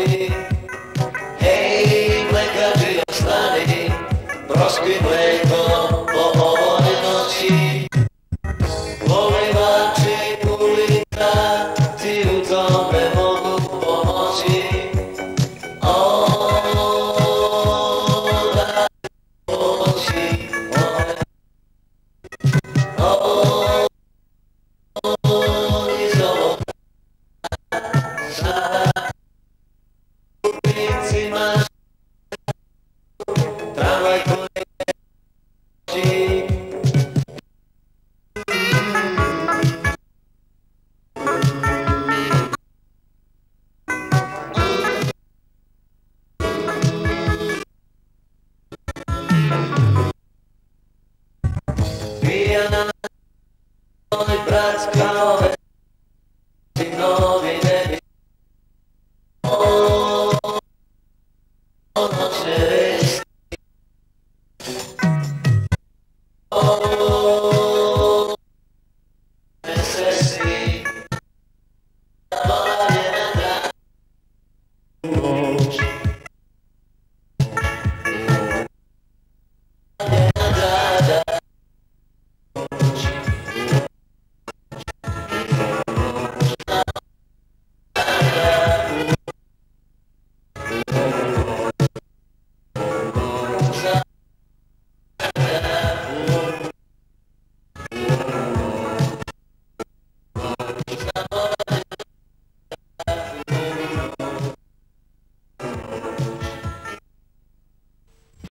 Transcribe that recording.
Hej, mlekači ostali, prospí mleko po ovoj noci. Polevači ulica ti u tome mogu pomoći. Daj oči, iz ovog sada u ulici maš tramvaj koji noći. Pijana moj brat kao već novine bi noćne vesti. Mesesi zaboravljena dan.